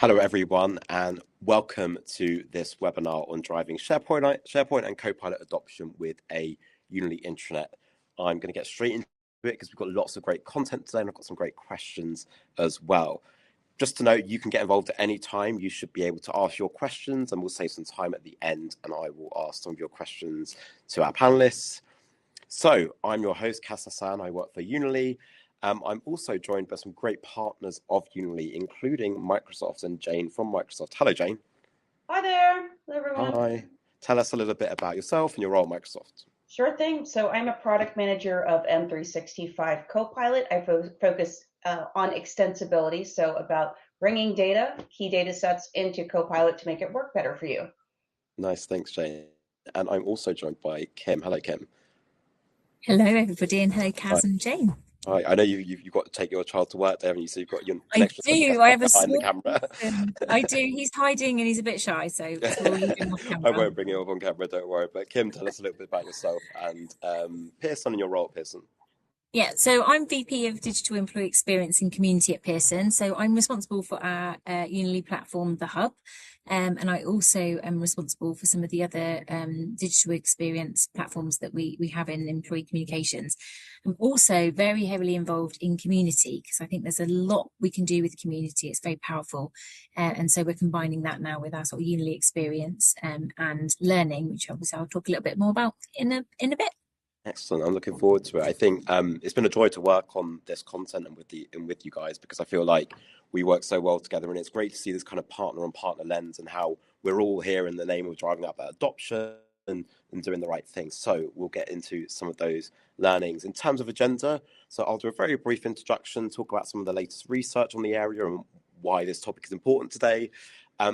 Hello, everyone, and welcome to this webinar on driving SharePoint and Copilot adoption with a Unily intranet. I'm going to get straight into it because we've got lots of great content today and I've got some great questions as well. Just to note, you can get involved at any time. You should be able to ask your questions and we'll save some time at the end and I will ask some of your questions to our panelists. So I'm your host, Kaz Hassan. I work for Unily. I'm also joined by some great partners of Unily, including Microsoft and Jane from Microsoft. Hello, Jane. Hi there. Hello, everyone. Hi. Tell us a little bit about yourself and your role at Microsoft. Sure thing. So I'm a product manager of M365 Copilot. I focus on extensibility, so about bringing data, key data sets into Copilot to make it work better for you. Nice. Thanks, Jane. And I'm also joined by Kim. Hello, Kim. Hello, everybody, and hello, Kaz and Jane. Hi. I know you've got to take your child to work there, haven't you? So you've got your I do. I have a behind the camera. I do. He's hiding and he's a bit shy, so we'll leave him off camera. I won't bring him up on camera, don't worry. But Kim, tell us a little bit about yourself and Pearson and your role at Pearson. Yeah, so I'm VP of Digital Employee Experience and Community at Pearson. So I'm responsible for our Unily platform, The Hub. And I also am responsible for some of the other digital experience platforms that we have in employee communications. I'm also very heavily involved in community because I think there's a lot we can do with community. It's very powerful. And so we're combining that now with our sort of Unily experience and learning, which obviously I'll talk a little bit more about in a bit. Excellent. I'm looking forward to it. I think it's been a joy to work on this content and with you guys because I feel like we work so well together, and it's great to see this kind of partner on partner lens and how we're all here in the name of driving up that adoption and doing the right things. So we'll get into some of those learnings in terms of agenda. So I'll do a very brief introduction, talk about some of the latest research on the area and why this topic is important today.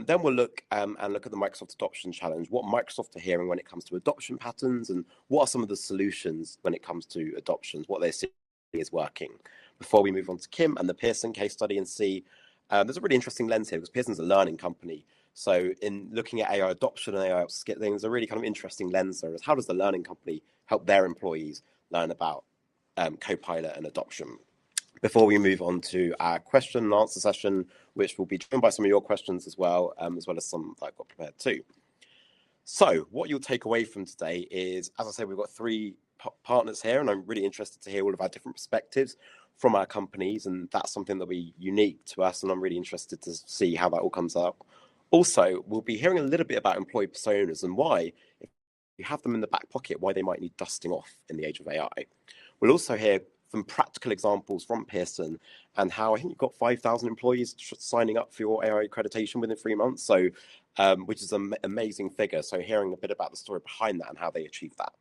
Then we'll look at the Microsoft Adoption Challenge, what Microsoft are hearing when it comes to adoption patterns, and what are some of the solutions when it comes to adoptions, what they're seeing is working. Before we move on to Kim and the Pearson case study and see, there's a really interesting lens here because Pearson's a learning company. So in looking at AI adoption and AI upskilling, there's a really kind of interesting lens there. Is how does the learning company help their employees learn about Copilot and adoption? Before we move on to our question and answer session, which will be driven by some of your questions as well as some that I've got prepared too. So what you'll take away from today is, as I said, we've got three partners here, and I'm really interested to hear all of our different perspectives from our companies, and that's something that'll be unique to us, and I'm really interested to see how that all comes out. Also, we'll be hearing a little bit about employee personas and why, if you have them in the back pocket, why they might need dusting off in the age of AI. We'll also hear some practical examples from Pearson and how I think you've got 5,000 employees signing up for your AI accreditation within 3 months, so which is an amazing figure. So hearing a bit about the story behind that and how they achieved that.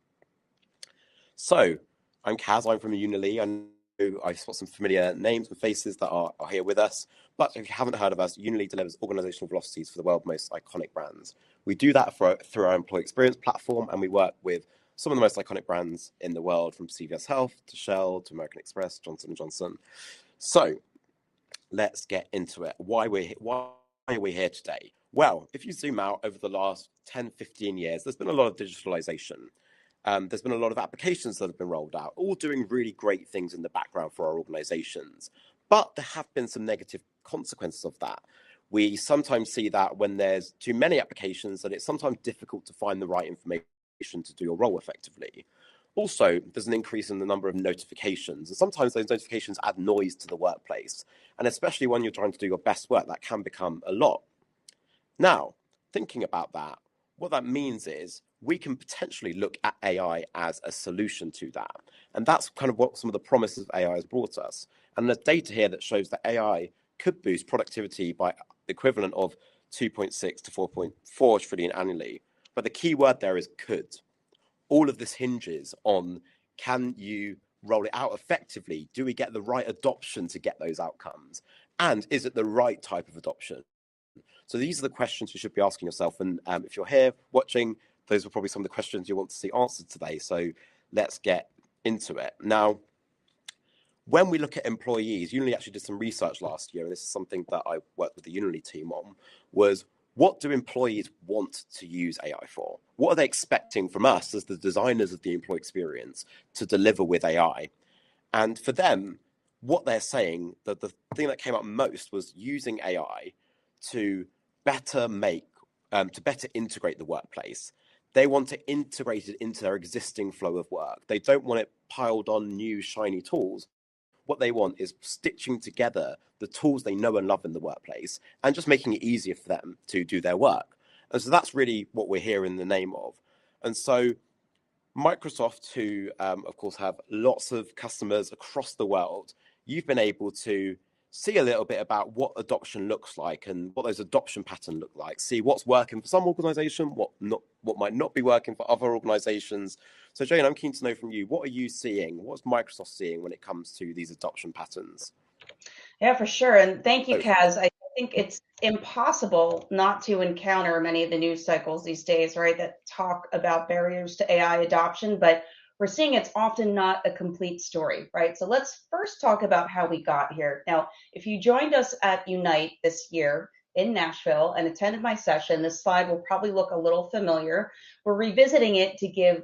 So I'm Kaz, I'm from Unily. I've got some familiar names and faces that are here with us, but if you haven't heard of us, Unily delivers organizational velocities for the world's most iconic brands. We do that through our employee experience platform, and we work with some of the most iconic brands in the world, from CVS Health to Shell to American Express, Johnson & Johnson. So let's get into it. Why are we here today? Well, if you zoom out over the last 10, 15 years, there's been a lot of digitalization. There's been a lot of applications that have been rolled out, all doing really great things in the background for our organizations. But there have been some negative consequences of that. We sometimes see that when there's too many applications, that it's sometimes difficult to find the right information to do your role effectively. Also, there's an increase in the number of notifications, and sometimes those notifications add noise to the workplace, and especially when you're trying to do your best work, that can become a lot. Now, thinking about that, what that means is we can potentially look at AI as a solution to that, and that's kind of what some of the promises of AI has brought us. And there's data here that shows that AI could boost productivity by the equivalent of 2.6 to 4.4 trillion annually. But the key word there is could. All of this hinges on, can you roll it out effectively? Do we get the right adoption to get those outcomes? And is it the right type of adoption? So these are the questions you should be asking yourself. And if you're here watching, those are probably some of the questions you want to see answered today. So let's get into it. Now, when we look at employees, Unily actually did some research last year, and this is something that I worked with the Unily team on, was what do employees want to use AI for? What are they expecting from us as the designers of the employee experience to deliver with AI? And for them, what they're saying, that the thing that came up most was using AI to better integrate the workplace. They want to integrate it into their existing flow of work. They don't want it piled on new shiny tools. What they want is stitching together the tools they know and love in the workplace and just making it easier for them to do their work. And so that's really what we're here in the name of. And so Microsoft, who of course have lots of customers across the world, you've been able to see a little bit about what adoption looks like and what those adoption patterns look like, see what's working for some organization, what might not be working for other organizations. So Jane, I'm keen to know from you, what are you seeing? What's Microsoft seeing when it comes to these adoption patterns? Yeah, for sure. And thank you, Kaz. I think it's impossible not to encounter many of the news cycles these days, right, that talk about barriers to AI adoption, but we're seeing it's often not a complete story, right? So let's first talk about how we got here. Now, if you joined us at Unite this year in Nashville and attended my session, this slide will probably look a little familiar. We're revisiting it to give,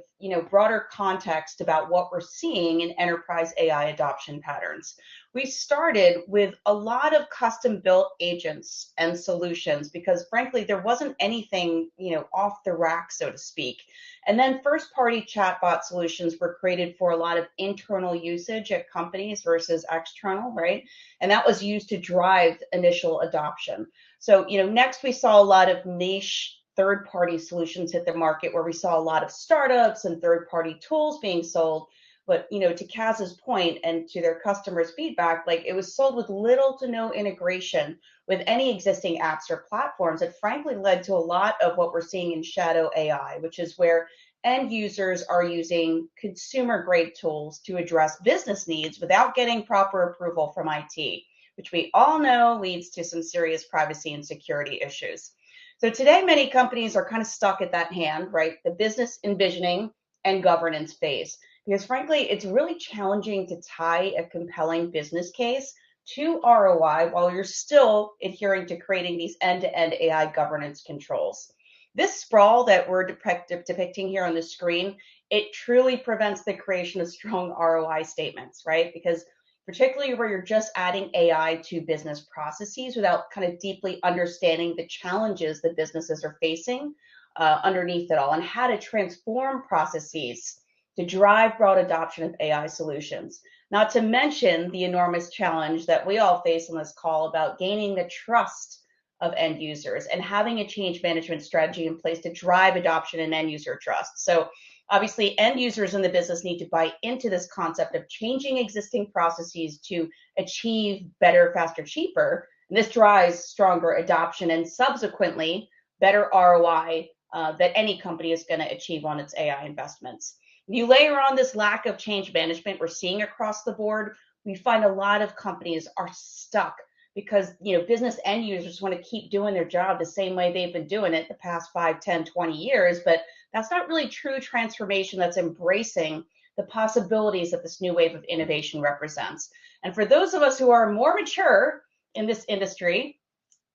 broader context about what we're seeing in enterprise AI adoption patterns. We started with a lot of custom-built agents and solutions because, frankly, there wasn't anything, off the rack, so to speak. And then first-party chatbot solutions were created for a lot of internal usage at companies versus external, right? And that was used to drive initial adoption. So, next we saw a lot of niche third-party solutions hit the market where we saw a lot of startups and third-party tools being sold. But, to Kaz's point and to their customers' feedback, like it was sold with little to no integration with any existing apps or platforms. It frankly led to a lot of what we're seeing in shadow AI, which is where end users are using consumer-grade tools to address business needs without getting proper approval from IT, which we all know leads to some serious privacy and security issues. So today, many companies are kind of stuck at that hand, right? The business envisioning and governance phase. Because frankly, it's really challenging to tie a compelling business case to ROI while you're still adhering to creating these end-to-end AI governance controls. This sprawl that we're depicting here on the screen, it truly prevents the creation of strong ROI statements, right? Because particularly where you're just adding AI to business processes without kind of deeply understanding the challenges that businesses are facing underneath it all and how to transform processes to drive broad adoption of AI solutions. Not to mention the enormous challenge that we all face on this call about gaining the trust of end users and having a change management strategy in place to drive adoption and end user trust. So obviously, end users in the business need to buy into this concept of changing existing processes to achieve better, faster, cheaper. And this drives stronger adoption and subsequently better ROI that any company is going to achieve on its AI investments. You layer on this lack of change management we're seeing across the board, we find a lot of companies are stuck because business end users want to keep doing their job the same way they've been doing it the past 5, 10, 20 years, but that's not really true transformation that's embracing the possibilities that this new wave of innovation represents. And for those of us who are more mature in this industry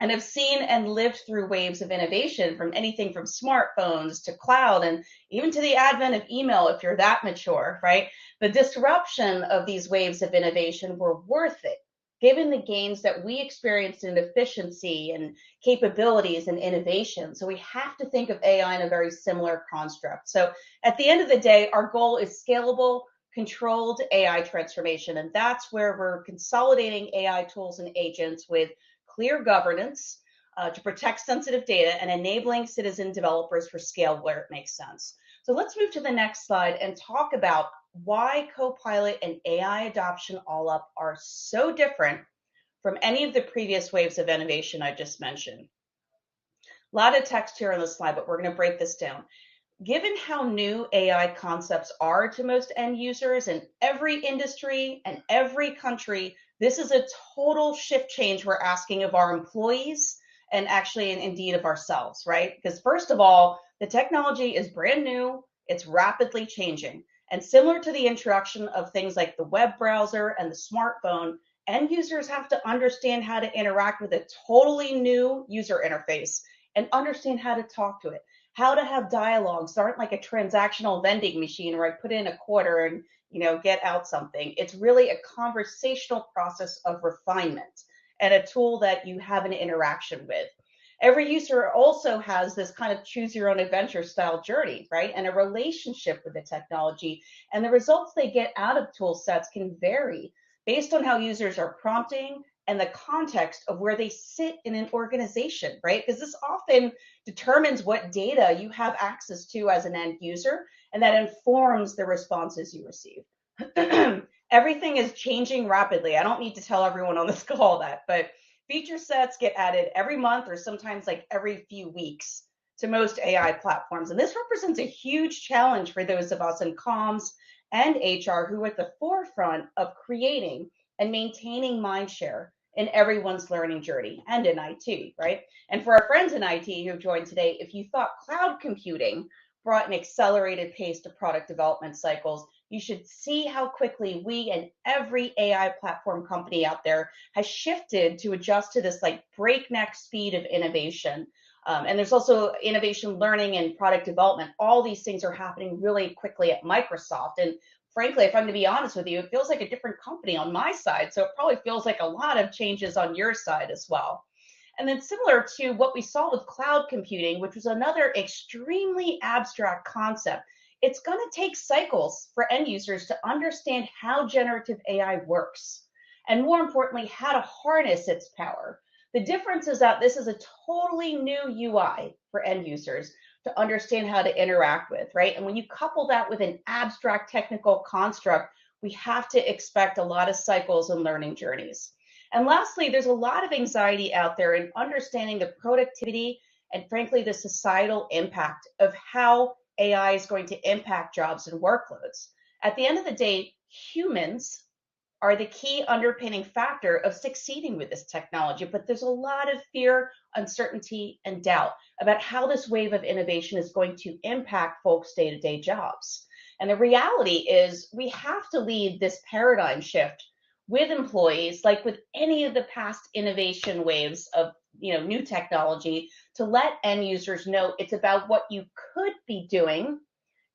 and have seen and lived through waves of innovation from anything from smartphones to cloud and even to the advent of email, if you're that mature, right? The disruption of these waves of innovation were worth it, given the gains that we experienced in efficiency and capabilities and innovation. So we have to think of AI in a very similar construct. So at the end of the day, our goal is scalable, controlled AI transformation. And that's where we're consolidating AI tools and agents with clear governance to protect sensitive data and enabling citizen developers for scale where it makes sense. So let's move to the next slide and talk about why Copilot and AI adoption all up are so different from any of the previous waves of innovation I just mentioned. A lot of text here on the slide, but we're going to break this down. Given how new AI concepts are to most end users in every industry and every country, this is a total shift change we're asking of our employees and actually and indeed of ourselves, right? Because first of all, the technology is brand new, it's rapidly changing. And similar to the introduction of things like the web browser and the smartphone, end users have to understand how to interact with a totally new user interface and understand how to talk to it, how to have dialogues that aren't like a transactional vending machine where I put in a quarter and get out something. It's really a conversational process of refinement. and a tool that you have an interaction with. Every user also has this kind of choose your own adventure style journey, right? And a relationship with the technology. And the results they get out of tool sets can vary based on how users are prompting and the context of where they sit in an organization, right? Because this often determines what data you have access to as an end user, and that informs the responses you receive. Everything is changing rapidly. I don't need to tell everyone on this call that, but feature sets get added every month or sometimes like every few weeks to most AI platforms. And this represents a huge challenge for those of us in comms and HR who are at the forefront of creating and maintaining mindshare in everyone's learning journey and in IT, right? And for our friends in IT who have joined today, if you thought cloud computing brought an accelerated pace to product development cycles, you should see how quickly we and every AI platform company out there has shifted to adjust to this like breakneck speed of innovation. And there's also innovation learning and product development. All these things are happening really quickly at Microsoft. And frankly, if I'm going to be honest with you, it feels like a different company on my side. So it probably feels like a lot of changes on your side as well. And then similar to what we saw with cloud computing, which was another extremely abstract concept, it's going to take cycles for end users to understand how generative AI works, and more importantly, how to harness its power. The difference is that this is a totally new UI for end users to understand how to interact with, right? And when you couple that with an abstract technical construct, we have to expect a lot of cycles and learning journeys. And lastly, there's a lot of anxiety out there in understanding the productivity and frankly, the societal impact of how AI is going to impact jobs and workloads. At the end of the day, humans are the key underpinning factor of succeeding with this technology, but there's a lot of fear, uncertainty, and doubt about how this wave of innovation is going to impact folks' day-to-day jobs. And the reality is we have to lead this paradigm shift with employees, like with any of the past innovation waves of new technology, to let end users know it's about what you could be doing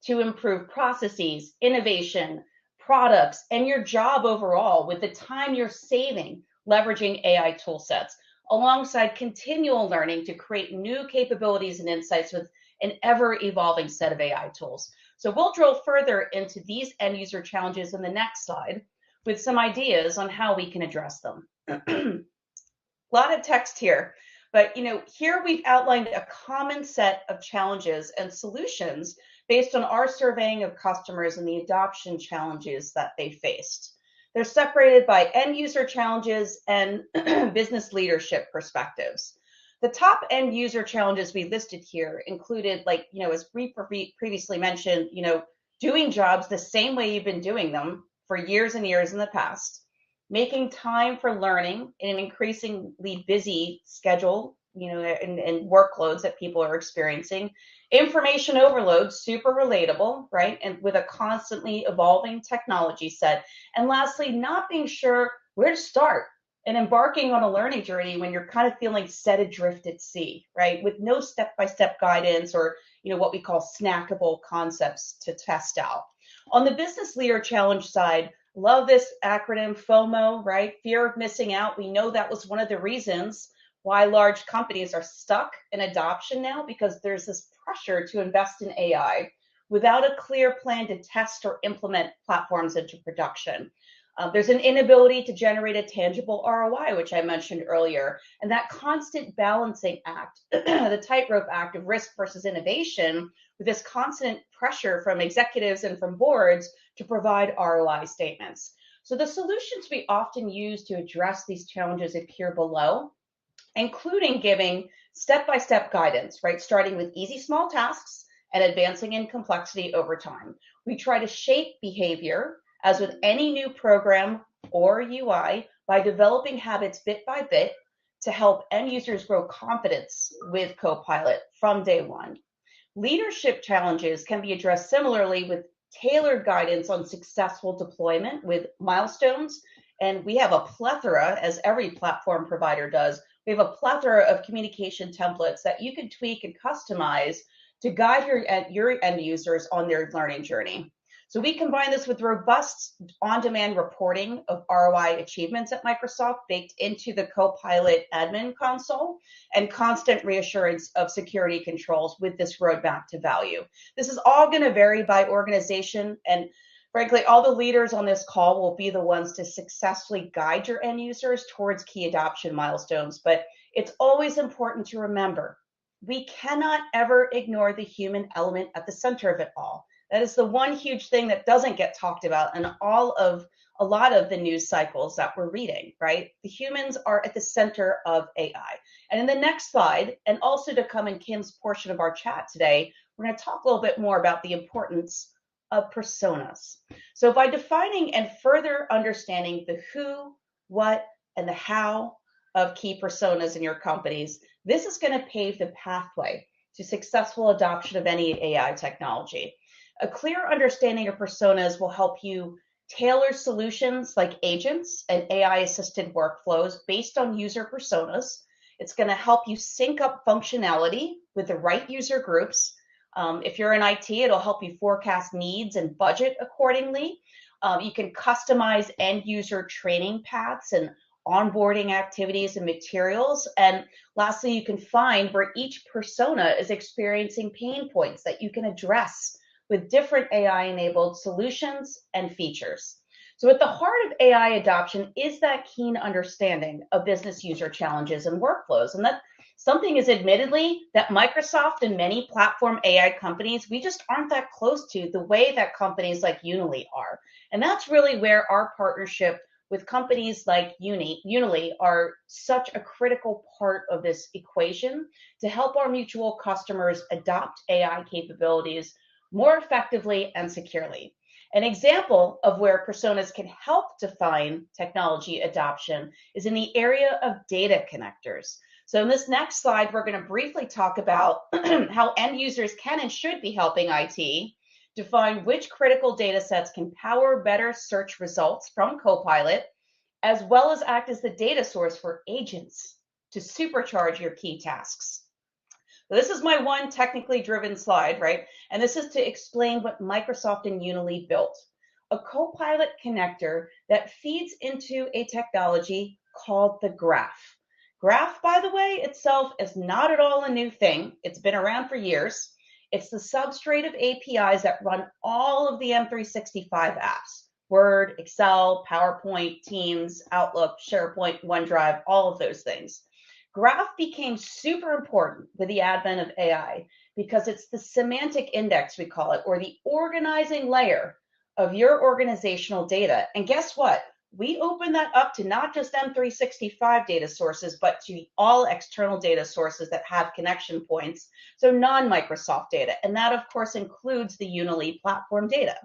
to improve processes, innovation, products, and your job overall with the time you're saving leveraging AI tool sets, alongside continual learning to create new capabilities and insights with an ever-evolving set of AI tools. So we'll drill further into these end user challenges in the next slide with some ideas on how we can address them. A lot of text here, but here we've outlined a common set of challenges and solutions based on our surveying of customers and the adoption challenges that they faced. They're separated by end user challenges and business leadership perspectives. The top end user challenges we listed here included, as we previously mentioned, doing jobs the same way you've been doing them for years and years in the past, making time for learning in an increasingly busy schedule, and workloads that people are experiencing, information overload, super relatable, right? And with a constantly evolving technology set. And lastly, not being sure where to start and embarking on a learning journey when you're kind of feeling set adrift at sea, right? With no step-by-step guidance or, what we call snackable concepts to test out. On the business leader challenge side, love this acronym FOMO, right? Fear of missing out. We know that was one of the reasons why large companies are stuck in adoption now, because there's this pressure to invest in AI without a clear plan to test or implement platforms into production. There's an inability to generate a tangible ROI, which I mentioned earlier, and that constant balancing act, the tightrope act of risk versus innovation, with this constant pressure from executives and from boards to provide ROI statements. So the solutions we often use to address these challenges appear below, including giving step-by-step guidance, right? Starting with easy small tasks and advancing in complexity over time. We try to shape behavior, as with any new program or UI, by developing habits bit by bit to help end users grow confidence with Copilot from day one. Leadership challenges can be addressed similarly with tailored guidance on successful deployment with milestones. And we have a plethora, as every platform provider does, we have a plethora of communication templates that you can tweak and customize to guide your end users on their learning journey. So we combine this with robust on-demand reporting of ROI achievements at Microsoft baked into the Copilot admin console and constant reassurance of security controls with this roadmap to value. This is all going to vary by organization, and frankly, all the leaders on this call will be the ones to successfully guide your end users towards key adoption milestones. But it's always important to remember, we cannot ever ignore the human element at the center of it all. That is the one huge thing that doesn't get talked about in a lot of the news cycles that we're reading, right? The humans are at the center of AI. And in the next slide, and also to come in Kim's portion of our chat today, we're going to talk a little bit more about the importance of personas. So by defining and further understanding the who, what, and the how of key personas in your companies, this is going to pave the pathway to successful adoption of any AI technology. A clear understanding of personas will help you tailor solutions like agents and AI-assisted workflows based on user personas. It's going to help you sync up functionality with the right user groups. If you're in IT, it'll help you forecast needs and budget accordingly. You can customize end user training paths and onboarding activities and materials. And lastly, you can find where each persona is experiencing pain points that you can address with different AI-enabled solutions and features. So at the heart of AI adoption is that keen understanding of business user challenges and workflows. And that something is admittedly that Microsoft and many platform AI companies, we just aren't that close to the way that companies like Unily are. And that's really where our partnership with companies like Unily are such a critical part of this equation to help our mutual customers adopt AI capabilities more effectively and securely. An example of where personas can help define technology adoption is in the area of data connectors. So in this next slide, we're going to briefly talk about how end users can and should be helping IT define which critical data sets can power better search results from Copilot, as well as act as the data source for agents to supercharge your key tasks. This is my one technically driven slide, right? And this is to explain what Microsoft and Unily built. A Copilot connector that feeds into a technology called the graph. Graph, by the way, itself is not at all a new thing. It's been around for years. It's the substrate of APIs that run all of the M365 apps. Word, Excel, PowerPoint, Teams, Outlook, SharePoint, OneDrive, all of those things. Graph became super important with the advent of AI because it's the semantic index, we call it, or the organizing layer of your organizational data. And guess what? We open that up to not just M365 data sources, but to all external data sources that have connection points, so non-Microsoft data. And that, of course, includes the Unily platform data.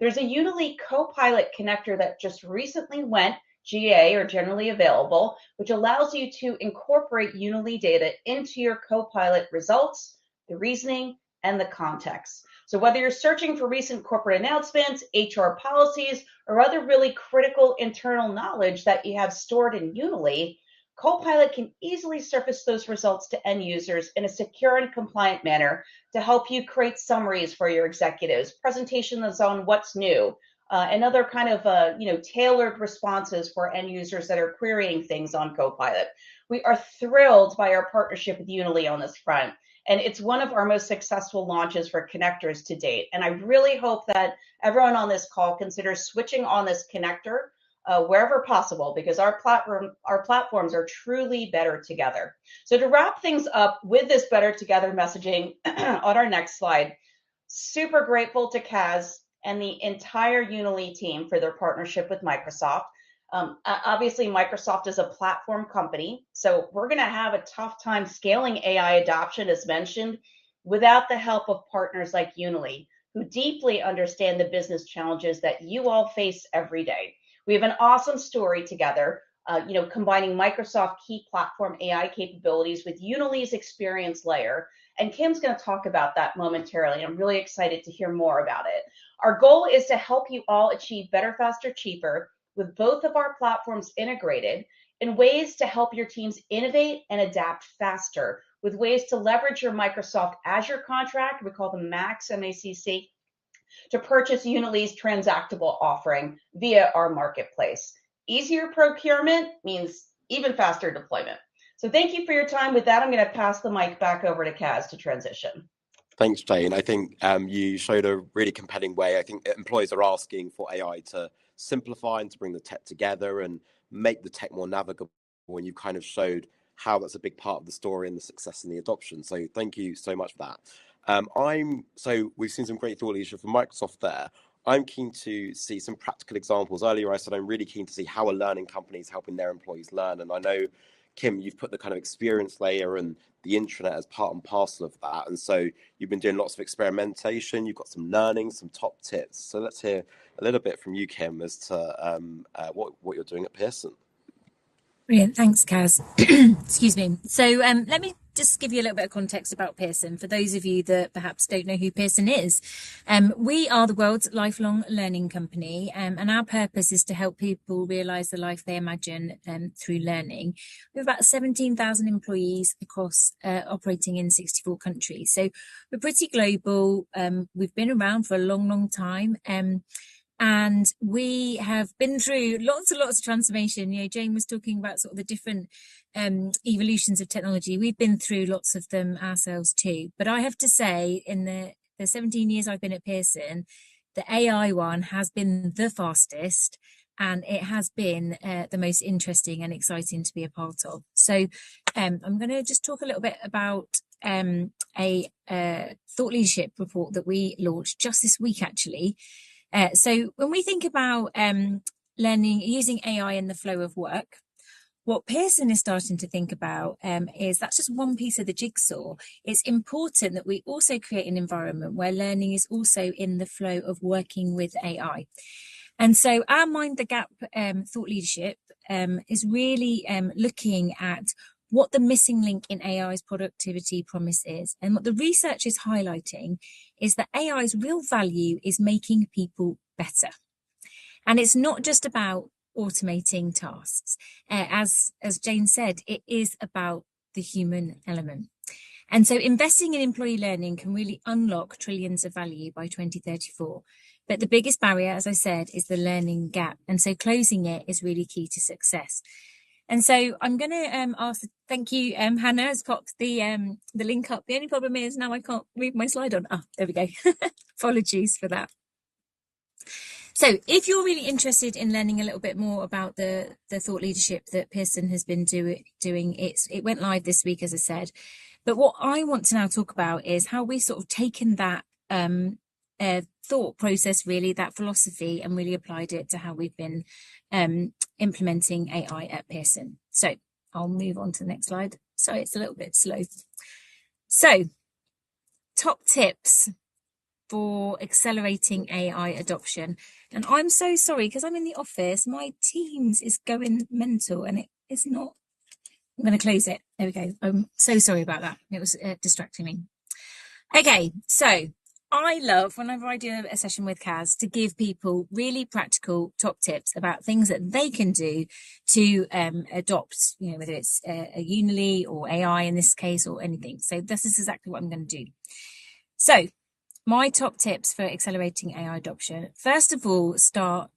There's a Unily Copilot connector that just recently went GA or generally available, which allows you to incorporate Unily data into your Copilot results, the reasoning, and the context. So whether you're searching for recent corporate announcements, HR policies, or other really critical internal knowledge that you have stored in Unily, Copilot can easily surface those results to end users in a secure and compliant manner to help you create summaries for your executives, presentations on what's new, and other kind of tailored responses for end users that are querying things on Copilot. We are thrilled by our partnership with Unily on this front, and it's one of our most successful launches for connectors to date. And I really hope that everyone on this call considers switching on this connector wherever possible, because our platforms are truly better together. So to wrap things up with this better together messaging on our next slide, super grateful to Kaz and the entire Unily team for their partnership with Microsoft. Obviously, Microsoft is a platform company, so we're going to have a tough time scaling AI adoption, as mentioned, without the help of partners like Unily, who deeply understand the business challenges that you all face every day. We have an awesome story together, combining Microsoft key platform AI capabilities with Unily's experience layer. And Kim's going to talk about that momentarily. I'm really excited to hear more about it. Our goal is to help you all achieve better, faster, cheaper with both of our platforms integrated in ways to help your teams innovate and adapt faster, with ways to leverage your Microsoft Azure contract. We call them MACC, M-A-C-C, to purchase Unily's transactable offering via our marketplace. Easier procurement means even faster deployment. So thank you for your time. With that, I'm going to pass the mic back over to Kaz to transition. Thanks, Jane. I think you showed a really compelling way. I think employers are asking for AI to simplify and to bring the tech together and make the tech more navigable. And you kind of showed how that's a big part of the story and the success and the adoption. So thank you so much for that. So we've seen some great thought leadership from Microsoft there. I'm keen to see some practical examples. Earlier, I said I'm really keen to see how a learning company is helping their employees learn. And I know, Kim, you've put the kind of experience layer and the intranet as part and parcel of that. And so you've been doing lots of experimentation. You've got some learning, some top tips. So let's hear a little bit from you, Kim, as to what you're doing at Pearson. Brilliant. Thanks, Kaz. Excuse me. So let me just give you a little bit of context about Pearson. For those of you that perhaps don't know who Pearson is, we are the world's lifelong learning company, and our purpose is to help people realise the life they imagine through learning. We have about 17,000 employees across operating in 64 countries. So we're pretty global. We've been around for a long, long time. And we have been through lots and lots of transformation. You know, Jane was talking about sort of the different evolutions of technology. We've been through lots of them ourselves too. But I have to say, in the 17 years I've been at Pearson, the AI one has been the fastest, and it has been the most interesting and exciting to be a part of. So I'm going to just talk a little bit about a thought leadership report that we launched just this week, actually. So when we think about learning, using AI in the flow of work, what Pearson is starting to think about is that's just one piece of the jigsaw. It's important that we also create an environment where learning is also in the flow of working with AI. And so our Mind the Gap thought leadership is really looking at what the missing link in AI's productivity promise is. And what the research is highlighting is that AI's real value is making people better. And it's not just about automating tasks. As Jane said, it is about the human element. And so investing in employee learning can really unlock trillions of value by 2034. But the biggest barrier, as I said, is the learning gap. And so closing it is really key to success. And so I'm going to ask, thank you, Hannah has popped the link up. The only problem is now I can't move my slide on. Ah, there we go. Apologies for that. So if you're really interested in learning a little bit more about the thought leadership that Pearson has been doing, it went live this week, as I said. But what I want to now talk about is how we've sort of taken that thought process, really, that philosophy, and really applied it to how we've been implementing AI at Pearson. So I'll move on to the next slide. Sorry, it's a little bit slow. So top tips for accelerating AI adoption. And I'm so sorry, because I'm in the office, my Teams is going mental and it is not. I'm going to close it. There we go. I'm so sorry about that. It was distracting me. Okay, so I love, whenever I do a session with Kaz, to give people really practical top tips about things that they can do to adopt, you know, whether it's a Unily or AI in this case or anything. So this is exactly what I'm going to do. So my top tips for accelerating AI adoption. First of all, start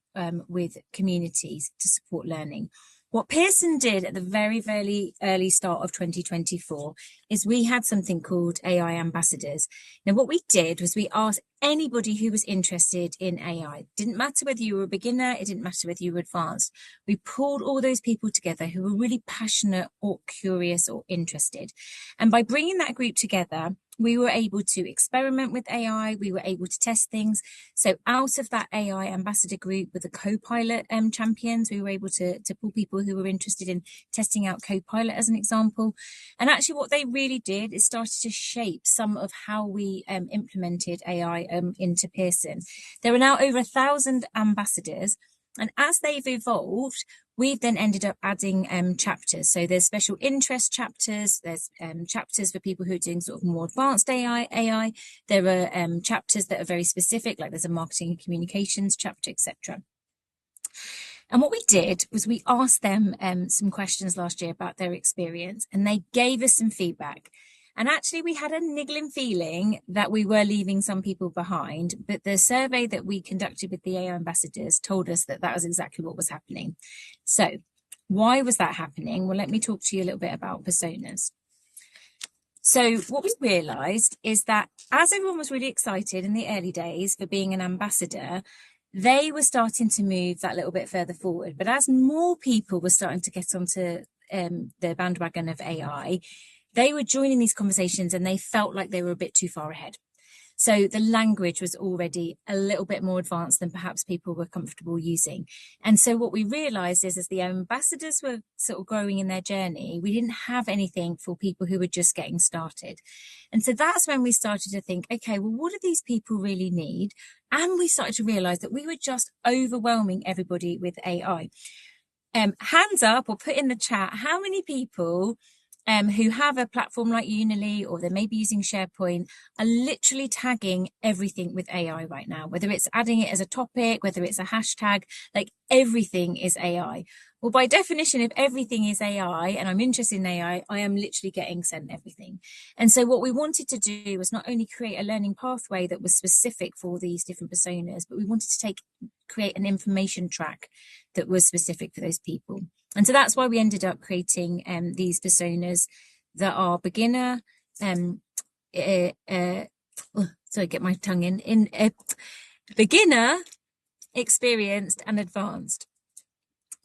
with communities to support learning. What Pearson did at the very, very early start of 2024 is we had something called AI ambassadors. Now, what we did was we asked anybody who was interested in AI. It didn't matter whether you were a beginner, it didn't matter whether you were advanced. We pulled all those people together who were really passionate or curious or interested. And by bringing that group together, we were able to experiment with AI. We were able to test things. So out of that AI ambassador group with the Copilot champions, we were able to pull people who were interested in testing out Copilot as an example. And actually what they really did is started to shape some of how we implemented AI into Pearson. There are now over 1,000 ambassadors. And as they've evolved, we've then ended up adding chapters. So there's special interest chapters. There's chapters for people who are doing sort of more advanced AI. There are chapters that are very specific, like there's a marketing and communications chapter, etc. And what we did was we asked them some questions last year about their experience, and they gave us some feedback. And actually, we had a niggling feeling that we were leaving some people behind. But the survey that we conducted with the AI ambassadors told us that that was exactly what was happening. So why was that happening? Well, let me talk to you a little bit about personas. So what we realized is that as everyone was really excited in the early days for being an ambassador, they were starting to move that little bit further forward. But as more people were starting to get onto the bandwagon of AI, they were joining these conversations and they felt like they were a bit too far ahead. So the language was already a little bit more advanced than perhaps people were comfortable using. And so what we realized is as the ambassadors were sort of growing in their journey, we didn't have anything for people who were just getting started. And so that's when we started to think, okay, well, what do these people really need? And we started to realize that we were just overwhelming everybody with AI. Hands up or put in the chat, how many people who have a platform like Unily, or they may be using SharePoint, are literally tagging everything with AI right now, whether it's adding it as a topic, whether it's a hashtag, like everything is AI. Well, by definition, if everything is AI and I'm interested in AI, I am literally getting sent everything. And so what we wanted to do was not only create a learning pathway that was specific for these different personas, but we wanted to create an information track that was specific for those people. And so that's why we ended up creating these personas that are beginner, sorry, get my tongue in beginner, experienced and advanced.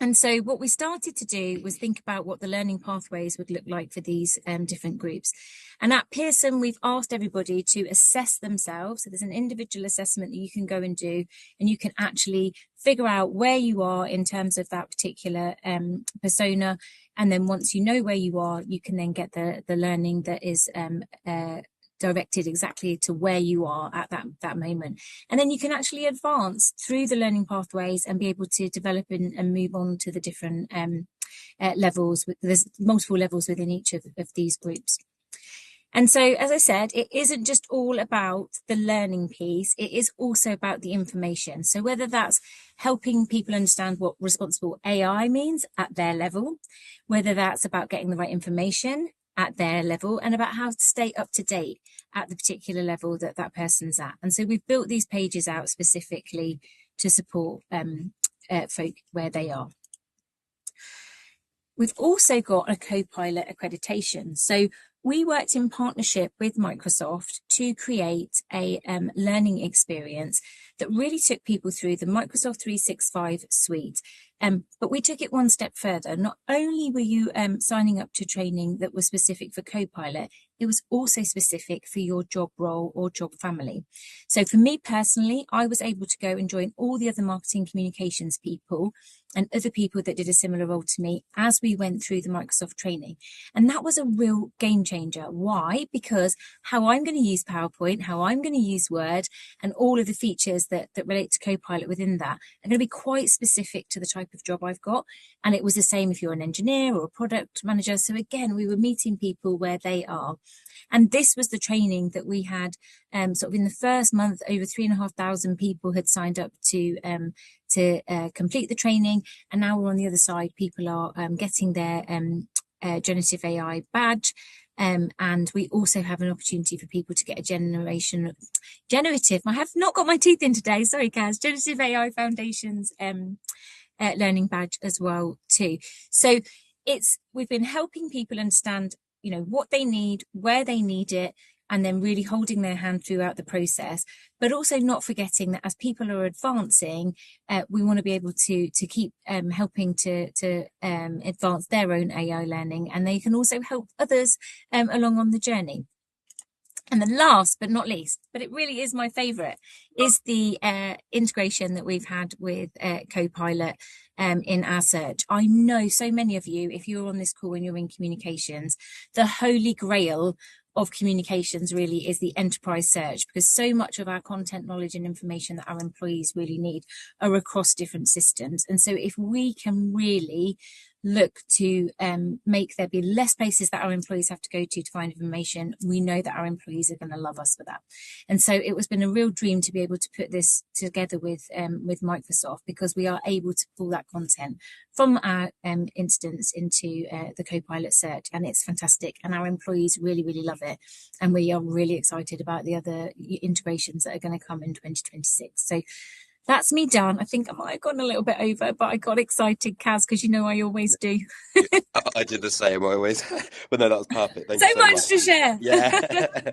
And so what we started to do was think about what the learning pathways would look like for these different groups. And at Pearson, we've asked everybody to assess themselves. So there's an individual assessment that you can go and do, and you can actually figure out where you are in terms of that particular persona. And then once you know where you are, you can then get the learning that is directed exactly to where you are at that moment. And then you can actually advance through the learning pathways and be able to develop and move on to the different levels. There's multiple levels within each of these groups. And so, as I said, it isn't just all about the learning piece, it is also about the information. So whether that's helping people understand what responsible AI means at their level, whether that's about getting the right information at their level, and about how to stay up to date at the particular level that that person's at. And so we've built these pages out specifically to support folk where they are. We've also got a Copilot accreditation. So we worked in partnership with Microsoft to create a learning experience that really took people through the Microsoft 365 suite. But we took it one step further. Not only were you signing up to training that was specific for Copilot, it was also specific for your job role or job family. So for me personally, I was able to go and join all the other marketing communications people and other people that did a similar role to me as we went through the Microsoft training. And that was a real game changer. Why? Because how I'm going to use PowerPoint, how I'm going to use Word, and all of the features that relate to Copilot within that are going to be quite specific to the type of job I've got. And it was the same if you're an engineer or a product manager. So again, we were meeting people where they are. And this was the training that we had sort of in the first month. Over 3,500 people had signed up to complete the training. And now we're on the other side. People are getting their generative AI badge. And we also have an opportunity for people to get a generative, I have not got my teeth in today, sorry Kaz, Generative AI Foundations learning badge as well too. So we've been helping people understand, you know, what they need, where they need it, and then really holding their hand throughout the process, but also not forgetting that as people are advancing, we want to be able to keep helping to advance their own AI learning, and they can also help others along on the journey. And then last but not least, but it really is my favorite, is the integration that we've had with Copilot in our search. I know so many of you, if you're on this call and you're in communications, the holy grail of communications really is the enterprise search, because so much of our content, knowledge and information that our employees really need are across different systems. And so if we can really look to make there be less places that our employees have to go to find information, we know that our employees are going to love us for that. And so it was been a real dream to be able to put this together with Microsoft, because we are able to pull that content from our instance into the Copilot search, and it's fantastic, and our employees really, really love it, and we are really excited about the other integrations that are going to come in 2026. So that's me done. I think I might have gone a little bit over, but I got excited, Kaz, because you know I always do. I did the same always, but no, that was perfect. Thank so you so much much to share. Yeah.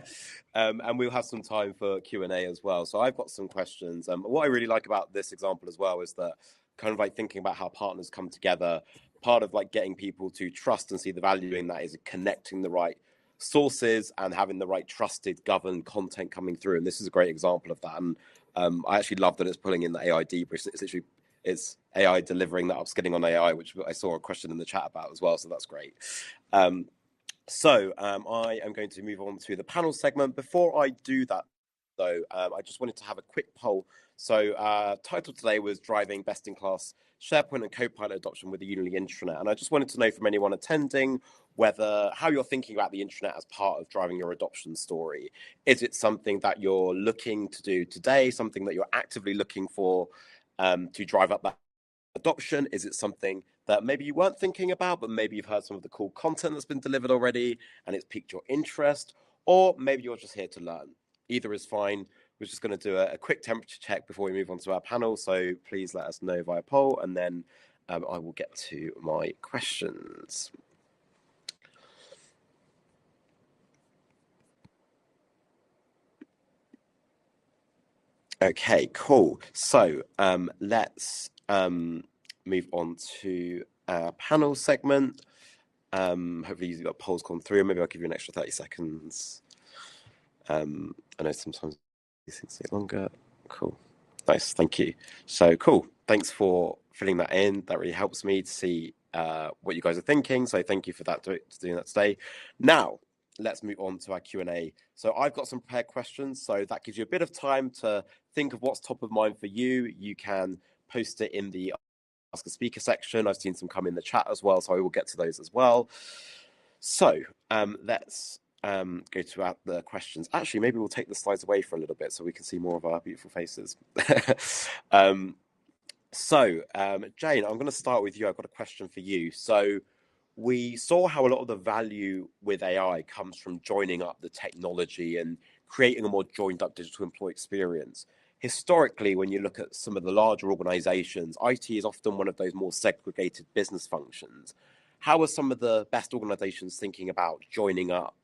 And we'll have some time for Q&A as well. So I've got some questions. What I really like about this example as well is that kind of like thinking about how partners come together. Part of like getting people to trust and see the value in that is connecting the right sources and having the right trusted, governed content coming through. And this is a great example of that. And I actually love that it's pulling in the AI debrief. It's AI delivering that upskilling on AI, which I saw a question in the chat about as well. So that's great. So I am going to move on to the panel segment. Before I do that, though, I just wanted to have a quick poll. So title today was Driving Best-in-Class SharePoint and Copilot Adoption with the Unily Intranet. And I just wanted to know from anyone attending how you're thinking about the intranet as part of driving your adoption story. Is it something that you're looking to do today, something that you're actively looking for to drive up that adoption? Is it something that maybe you weren't thinking about, but maybe you've heard some of the cool content that's been delivered already and it's piqued your interest? Or maybe you're just here to learn. Either is fine. We're just going to do a quick temperature check before we move on to our panel. So please let us know via poll, and then I will get to my questions. Okay, cool. So let's move on to our panel segment. Hopefully you've got polls gone through. Maybe I'll give you an extra 30 seconds. I know sometimes these things take longer. Cool. Nice. Thank you. So cool. Thanks for filling that in. That really helps me to see what you guys are thinking. So thank you for that, doing that today. Now, let's move on to our Q&A. So I've got some prepared questions. So that gives you a bit of time to think of what's top of mind for you. You can post it in the Ask a Speaker section. I've seen some come in the chat as well, so I will get to those as well. So let's go to the questions. Actually, maybe we'll take the slides away for a little bit so we can see more of our beautiful faces. So Jane, I'm going to start with you. I've got a question for you. So we saw how a lot of the value with AI comes from joining up the technology and creating a more joined up digital employee experience. Historically, when you look at some of the larger organizations, IT is often one of those more segregated business functions. How are some of the best organizations thinking about joining up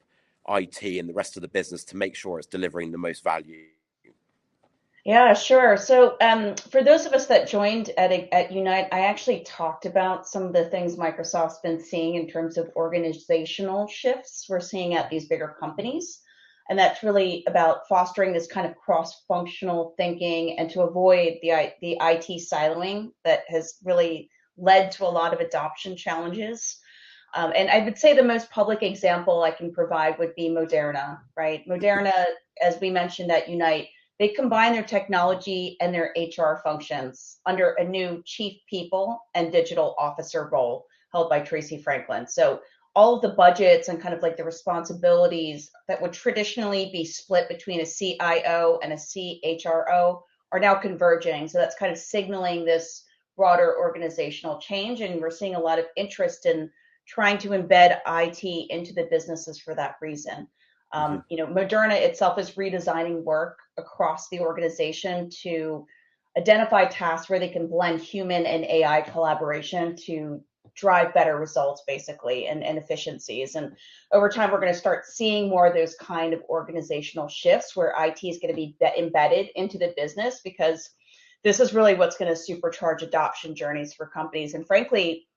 IT and the rest of the business to make sure it's delivering the most value? Yeah, sure. So for those of us that joined at Unite, I actually talked about some of the things Microsoft's been seeing in terms of organizational shifts we're seeing at these bigger companies. And that's really about fostering this kind of cross-functional thinking and to avoid the IT siloing that has really led to a lot of adoption challenges. And I would say the most public example I can provide would be Moderna, right? Moderna, as we mentioned at Unite, they combine their technology and their HR functions under a new chief people and digital officer role held by Tracy Franklin. So all of the budgets and kind of like the responsibilities that would traditionally be split between a CIO and a CHRO are now converging. So that's kind of signaling this broader organizational change. And we're seeing a lot of interest in trying to embed IT into the businesses for that reason. Moderna itself is redesigning work across the organization to identify tasks where they can blend human and AI collaboration to drive better results, basically, and efficiencies. And over time, we're going to start seeing more of those kind of organizational shifts where IT is going to be embedded into the business, because this is really what's going to supercharge adoption journeys for companies. And frankly,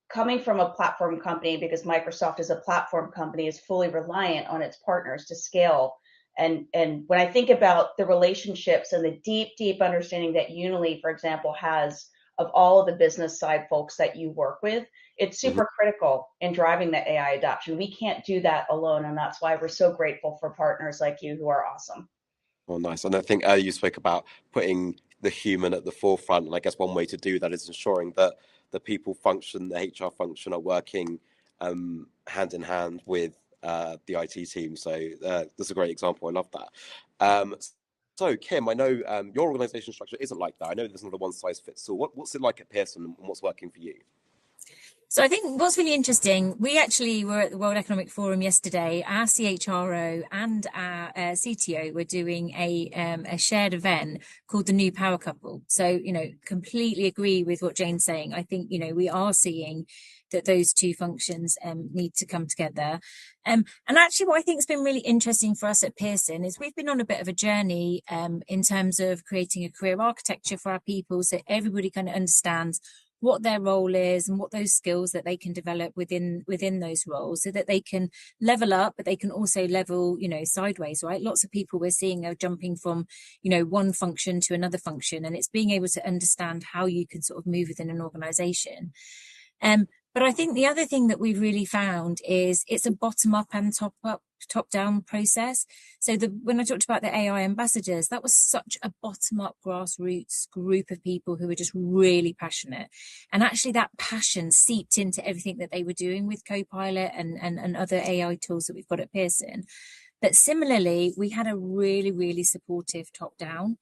coming from a platform company, because Microsoft is a platform company, is fully reliant on its partners to scale. And when I think about the relationships and the deep understanding that Unily, for example, has of all of the business side folks that you work with, it's super critical in driving the AI adoption. We can't do that alone. And that's why we're so grateful for partners like you who are awesome. Well, nice. And I think you spoke about putting the human at the forefront. And I guess one way to do that is ensuring that the people function, the HR function are working hand in hand with the IT team. So that's a great example. I love that. So Kim, I know your organization structure isn't like that. I know there's not a one size fits all. What's it like at Pearson, and what's working for you? So I think what's really interesting, we actually were at the World Economic Forum yesterday. Our CHRO and our CTO were doing a shared event called the New Power Couple. So, completely agree with what Jane's saying. I think, we are seeing that those two functions need to come together. And actually what I think has been really interesting for us at Pearson is we've been on a bit of a journey in terms of creating a career architecture for our people, so everybody kind of understands what their role is and what those skills that they can develop within those roles, so that they can level up, but they can also level, sideways, right? Lots of people we're seeing are jumping from, one function to another function, and it's being able to understand how you can sort of move within an organization. But I think the other thing that we've really found is it's a bottom up and top down process. So when I talked about the AI ambassadors, that was such a bottom up grassroots group of people who were just really passionate. And actually that passion seeped into everything that they were doing with Copilot and other AI tools that we've got at Pearson. But similarly, we had a really, really supportive top down.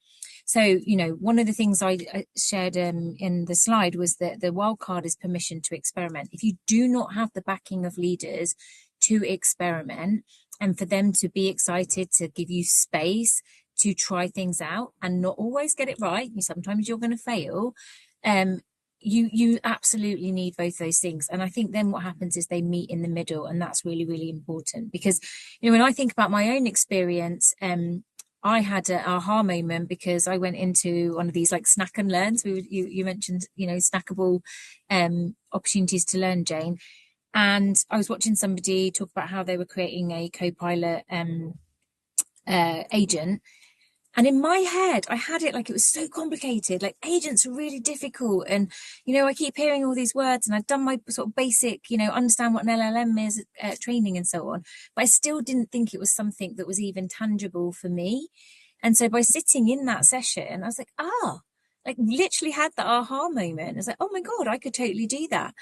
So, one of the things I shared in the slide was that the wild card is permission to experiment. If you do not have the backing of leaders to experiment and for them to be excited, to give you space to try things out and not always get it right, sometimes you're going to fail, you absolutely need both those things. And I think then what happens is they meet in the middle, and that's really, really important. Because, when I think about my own experience, I had an aha moment because I went into one of these like snack and learns. You mentioned, snackable opportunities to learn, Jane. And I was watching somebody talk about how they were creating a Copilot agent. And in my head, I had it like it was so complicated, like agents are really difficult. And, I keep hearing all these words, and I've done my sort of basic, understand what an LLM is, training and so on. But I still didn't think it was something that was even tangible for me. And so by sitting in that session, I was like, like literally had the aha moment. I was like, oh my God, I could totally do that.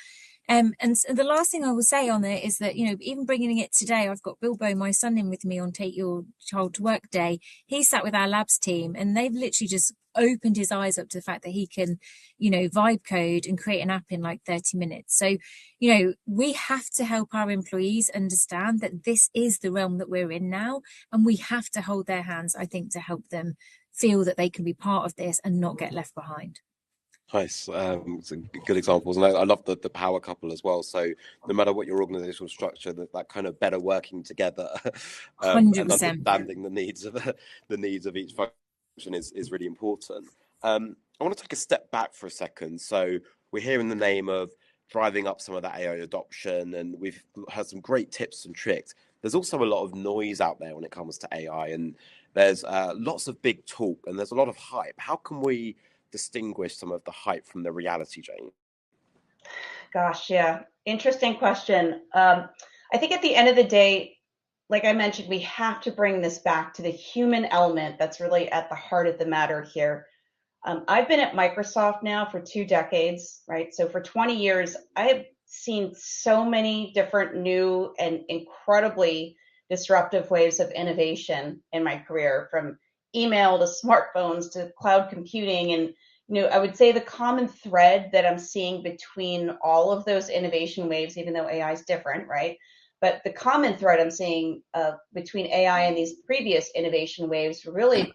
And so the last thing I will say on it is that, even bringing it today, I've got Bilbo, my son, in with me on Take Your Child to Work Day. He sat with our labs team, and they've literally just opened his eyes up to the fact that he can, vibe code and create an app in like 30 minutes. So, we have to help our employees understand that this is the realm that we're in now, and we have to hold their hands, I think, to help them feel that they can be part of this and not get left behind. Nice. It's a good examples, and I love the power couple as well. So no matter what your organizational structure, that kind of better working together and 100%. understanding the needs of each function is really important. I want to take a step back for a second. So we're here in the name of driving up some of that AI adoption, and we've had some great tips and tricks. There's also a lot of noise out there when it comes to AI, and there's lots of big talk, and there's a lot of hype. How can we distinguish some of the hype from the reality, Jane? Gosh, yeah. Interesting question. I think at the end of the day, like I mentioned, we have to bring this back to the human element that's really at the heart of the matter here. I've been at Microsoft now for 2 decades, right? So for 20 years, I have seen so many different new and incredibly disruptive waves of innovation in my career, from email to smartphones to cloud computing. And, I would say the common thread that I'm seeing between all of those innovation waves, even though AI is different, right? But the common thread I'm seeing between AI and these previous innovation waves really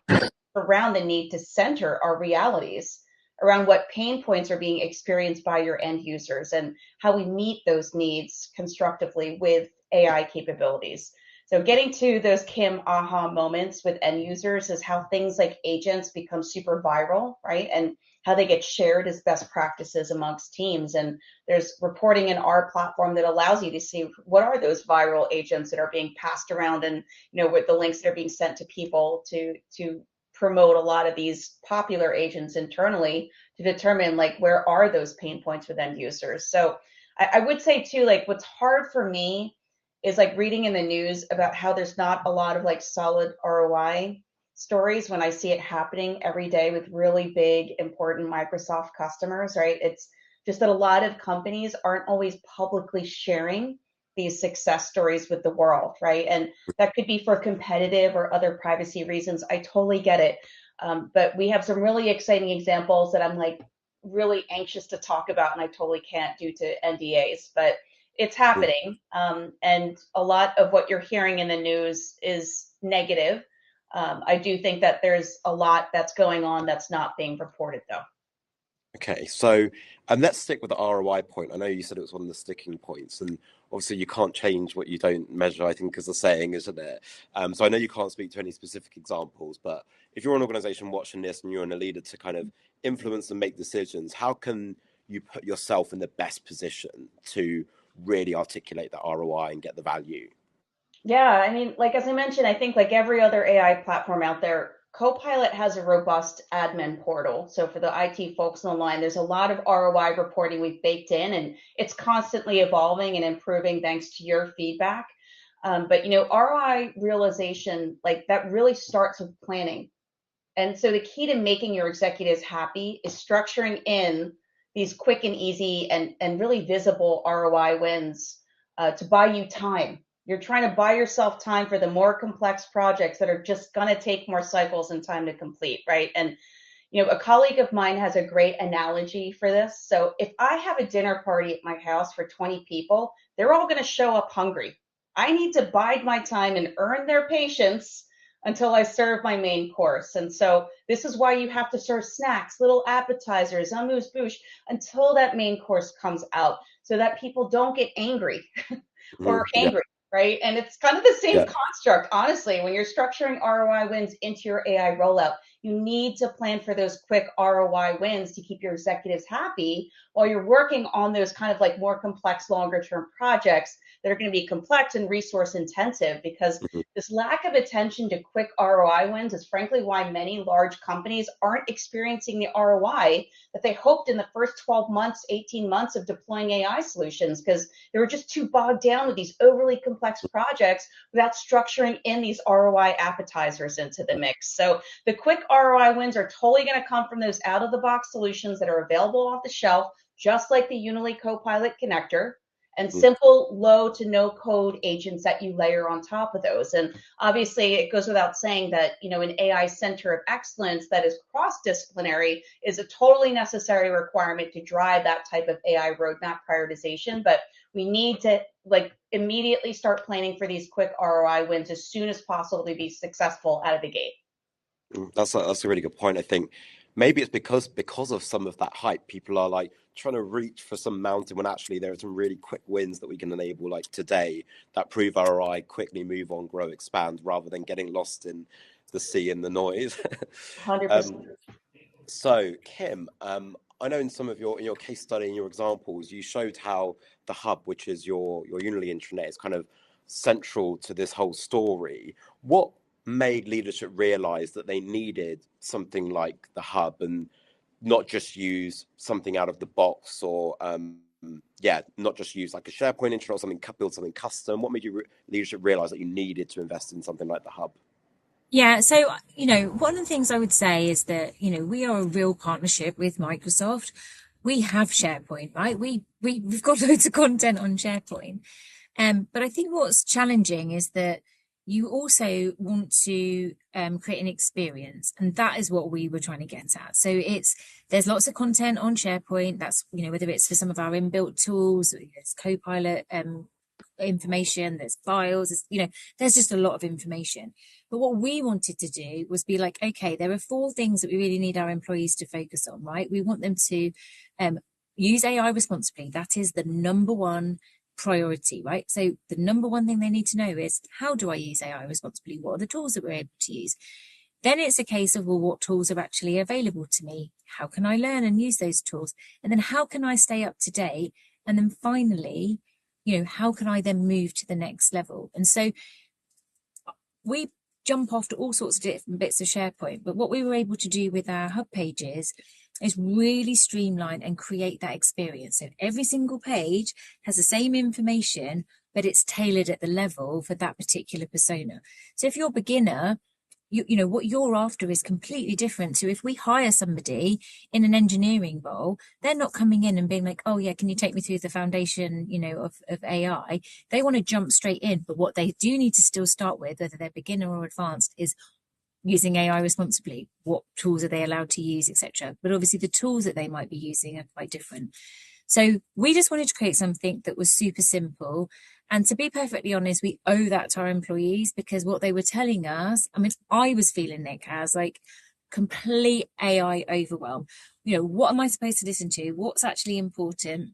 around the need to center our realities, around what pain points are being experienced by your end users and how we meet those needs constructively with AI capabilities. So getting to those Kim aha moments with end users is how things like agents become super viral, right? And how they get shared as best practices amongst teams. And there's reporting in our platform that allows you to see what are those viral agents that are being passed around, and with the links that are being sent to people to promote a lot of these popular agents internally to determine like where are those pain points with end users. So I would say too, like what's hard for me is like reading in the news about how there's not a lot of like solid ROI stories when I see it happening every day with really big, important Microsoft customers, right? It's just that a lot of companies aren't always publicly sharing these success stories with the world, right? And that could be for competitive or other privacy reasons. I totally get it. But we have some really exciting examples that I'm like really anxious to talk about, and I totally can't due to NDAs, but it's happening. And a lot of what you're hearing in the news is negative. I do think that there's a lot that's going on that's not being reported, though. Okay, so let's stick with the ROI point. I know you said it was one of the sticking points, and obviously you can't change what you don't measure, I think is the saying, isn't it? So I know you can't speak to any specific examples, but if you're an organization watching this and you're in a leader to kind of influence and make decisions, how can you put yourself in the best position to really articulate the ROI and get the value? Yeah, I mean, like as I mentioned, I think like every other AI platform out there, Copilot has a robust admin portal. So for the IT folks on the line, there's a lot of ROI reporting we've baked in, and it's constantly evolving and improving thanks to your feedback. But ROI realization, like that really starts with planning. And so the key to making your executives happy is structuring in these quick and easy and really visible ROI wins to buy you time. You're trying to buy yourself time for the more complex projects that are just going to take more cycles and time to complete, right? And a colleague of mine has a great analogy for this. So if I have a dinner party at my house for 20 people, they're all going to show up hungry. I need to bide my time and earn their patience until I serve my main course. And so this is why you have to serve snacks, little appetizers, amuse-bouche, until that main course comes out so that people don't get angry or Yeah, hangry, right? And it's kind of the same yeah. construct, honestly. When you're structuring ROI wins into your AI rollout, you need to plan for those quick ROI wins to keep your executives happy while you're working on those kind of like more complex, longer term projects that are going to be complex and resource intensive, because this lack of attention to quick ROI wins is frankly why many large companies aren't experiencing the ROI that they hoped in the first 12 months, 18 months of deploying AI solutions, because they were just too bogged down with these overly complex projects without structuring in these ROI appetizers into the mix. So the quick ROI wins are totally going to come from those out of the box solutions that are available off the shelf, just like the Unily Copilot connector, and simple low to no code agents that you layer on top of those. And obviously it goes without saying that, an AI center of excellence that is cross-disciplinary is a totally necessary requirement to drive that type of AI roadmap prioritization. But we need to immediately start planning for these quick ROI wins as soon as possible to be successful out of the gate. That's a really good point. I think maybe it's because of some of that hype, people are like trying to reach for some mountain when actually there are some really quick wins that we can enable like today that prove ROI, quickly move on, grow, expand, rather than getting lost in the sea and the noise. 100%. So Kim, I know in some of your case study and your examples, you showed how the hub, which is your Unily intranet, is kind of central to this whole story. What made leadership realize that they needed something like the hub and not just use something out of the box, or not just use like a SharePoint intro or something, build something custom? What made you leadership realize that you needed to invest in something like the hub? Yeah, so, one of the things I would say is that, we are a real partnership with Microsoft. We have SharePoint, right? We've got loads of content on SharePoint. But I think what's challenging is that you also want to create an experience, and that is what we were trying to get at. So there's lots of content on SharePoint. That's, whether it's for some of our inbuilt tools, there's Copilot information, there's files, there's just a lot of information. But what we wanted to do was be like, okay, there are 4 things that we really need our employees to focus on, right? We want them to use AI responsibly. That is the number one priority, right? So the number one thing they need to know is, how do I use AI responsibly? What are the tools that we're able to use? Then it's a case of, well, what tools are actually available to me? How can I learn and use those tools? And then how can I stay up to date? And then finally, how can I then move to the next level? And so we jump off to all sorts of different bits of SharePoint, but what we were able to do with our hub pages is really streamline and create that experience. So every single page has the same information, but it's tailored at the level for that particular persona. So if you're a beginner, you know, what you're after is completely different. So if we hire somebody in an engineering role, they're not coming in and being like, oh yeah, can you take me through the foundation, you know, of AI? They want to jump straight in. But what they do need to still start with, whether they're beginner or advanced, is using AI responsibly. What tools are they allowed to use, etc. But obviously the tools that they might be using are quite different. So we just wanted to create something that was super simple. And to be perfectly honest, we owe that to our employees, because what they were telling us, I mean, I was feeling, Nick, as like complete AI overwhelm. You know, what am I supposed to listen to? What's actually important?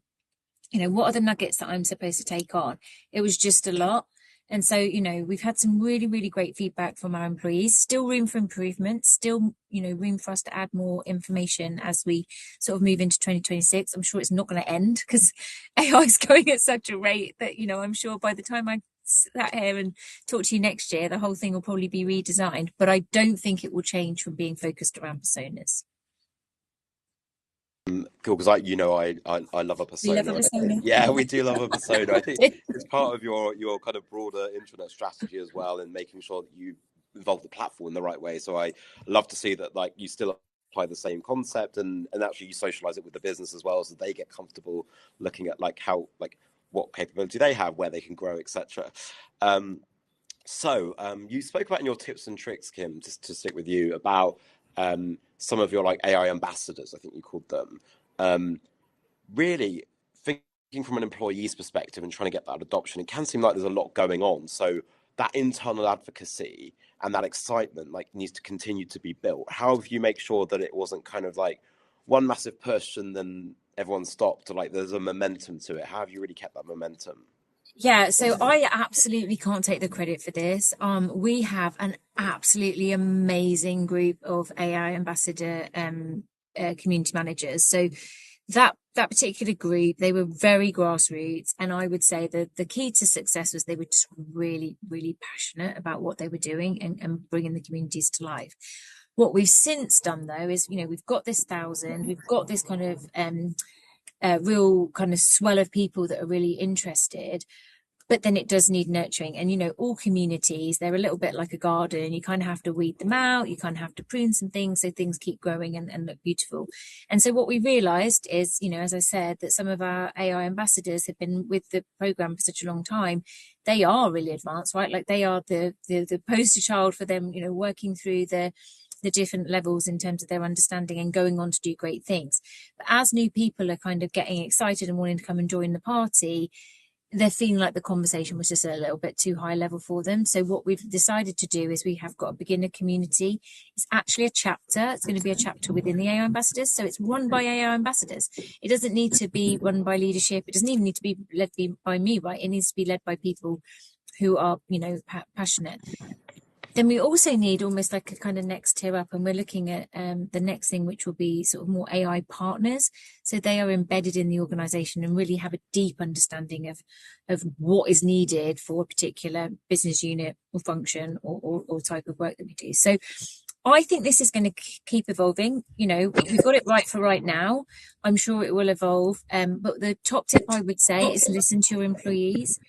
You know, what are the nuggets that I'm supposed to take on? It was just a lot. And so, you know, we've had some really, really great feedback from our employees. Still room for improvement, still, you know, room for us to add more information as we sort of move into 2026. I'm sure it's not going to end, because AI is going at such a rate that, you know, I'm sure by the time I sat here and talk to you next year, the whole thing will probably be redesigned. But I don't think it will change from being focused around personas. Cool, because I love a persona. We love a persona. Yeah, we do love a persona. I think it's part of your kind of broader intranet strategy as well, and making sure that you involve the platform in the right way. So I love to see that, like, you still apply the same concept, and actually you socialize it with the business as well, so they get comfortable looking at like how, like, what capability they have, where they can grow, etc. So you spoke about in your tips and tricks, Kim, just to stick with you, about some of your like AI ambassadors, I think you called them. Really thinking from an employee's perspective and trying to get that adoption, it can seem like there's a lot going on. So that internal advocacy and that excitement like needs to continue to be built. How have you make sure that it wasn't kind of like one massive push and then everyone stopped, or like there's a momentum to it? How have you really kept that momentum? Yeah, so I absolutely can't take the credit for this. We have an absolutely amazing group of AI ambassador community managers. So that particular group, they were very grassroots, and I would say that the key to success was they were just really, really passionate about what they were doing and bringing the communities to life. What we've since done, though, is, you know, we've got this 1,000, we've got this kind of real kind of swell of people that are really interested, but then it does need nurturing. And, you know, all communities, they're a little bit like a garden. You kind of have to weed them out. You kind of have to prune some things so things keep growing and look beautiful. And so what we realized is, you know, as I said, that some of our AI ambassadors have been with the program for such a long time. They are really advanced, right? Like they are the poster child for them, you know, working through the different levels in terms of their understanding and going on to do great things. But as new people are kind of getting excited and wanting to come and join the party, they're feeling like the conversation was just a little bit too high level for them. So what we've decided to do is we have got a beginner community. It's actually a chapter. It's going to be a chapter within the AI ambassadors. So it's run by AI ambassadors. It doesn't need to be run by leadership. It doesn't even need to be led by me, right? It needs to be led by people who are, you know, passionate. Then we also need almost like a kind of next tier up, and we're looking at the next thing, which will be sort of more AI partners. So they are embedded in the organization and really have a deep understanding of what is needed for a particular business unit or function or type of work that we do. So I think this is going to keep evolving. You know, we've got it right for right now. I'm sure it will evolve. But the top tip I would say is listen to your employees.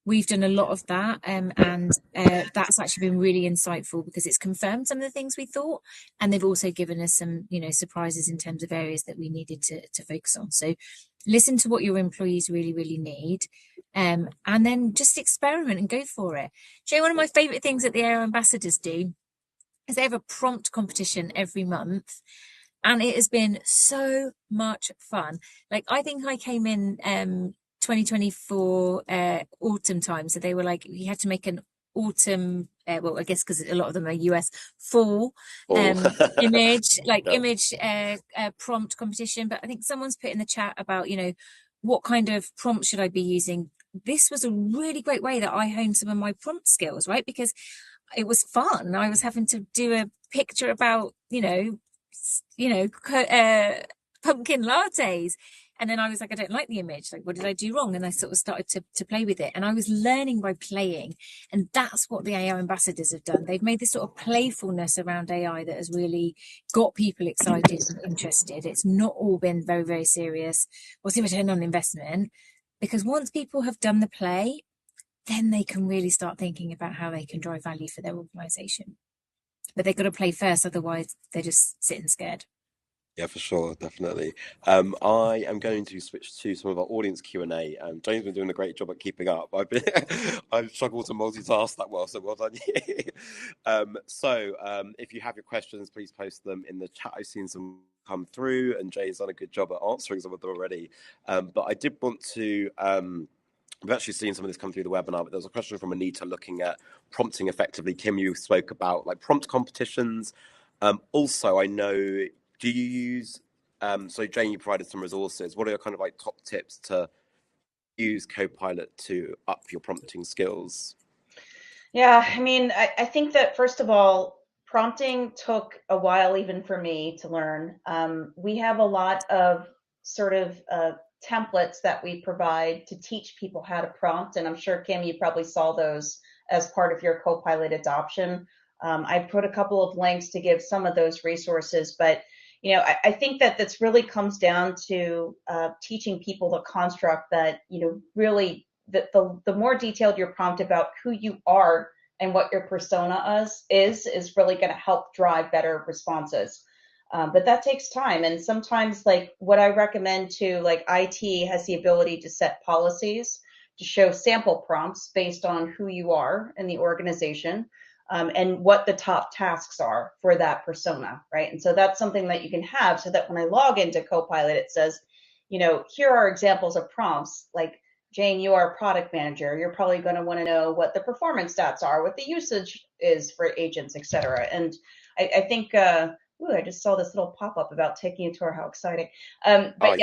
We've done a lot of that, and that's actually been really insightful, because it's confirmed some of the things we thought, and they've also given us some, you know, surprises in terms of areas that we needed to focus on. So listen to what your employees really, really need, and then just experiment and go for it. Jay, one of my favorite things that the AI ambassadors do is they have a prompt competition every month. And it has been so much fun. Like, I think I came in 2024 autumn time, so they were like, you had to make an autumn well, I guess because a lot of them are US fall image, like image prompt competition. But I think someone's put in the chat about, you know, what kind of prompt should I be using. This was a really great way that I honed some of my prompt skills, right? Because it was fun. I was having to do a picture about, pumpkin lattes. And then I was like, I don't like the image. Like, what did I do wrong? And I sort of started to play with it. And I was learning by playing. And that's what the AI ambassadors have done. They've made this sort of playfulness around AI that has really got people excited and interested. It's not all been very, very serious. What's the return on investment? Because once people have done the play, then they can really start thinking about how they can drive value for their organization. but they've got to play first, otherwise they're just sitting scared. Yeah, for sure, definitely. I am going to switch to some of our audience Q&A. Jane's been doing a great job at keeping up. I've struggled to multitask that well, so well done you. If you have your questions, please post them in the chat. I've seen some come through, and Jay's done a good job at answering some of them already. But I did want to. We've actually seen some of this come through the webinar, but there was a question from Anita looking at prompting effectively. Kim, you spoke about like prompt competitions. Also, I know. Do you use, so Jane, you provided some resources. What are your kind of like top tips to use Copilot to up your prompting skills? Yeah, I mean, I think that first of all, prompting took a while even for me to learn. We have a lot of sort of templates that we provide to teach people how to prompt. And I'm sure, Kim, you probably saw those as part of your Copilot adoption. I put a couple of links to give some of those resources, but I think that this really comes down to teaching people the construct that, really the more detailed your prompt about who you are and what your persona is really going to help drive better responses. But that takes time. And sometimes like what I recommend to like IT has the ability to set policies to show sample prompts based on who you are in the organization. And what the top tasks are for that persona, right? And so that's something that you can have so that when I log into Copilot, it says, here are examples of prompts. Like, Jane, you are a product manager. You're probably going to want to know what the performance stats are, what the usage is for agents, et cetera. And I think, I just saw this little pop-up about taking a tour. How exciting. But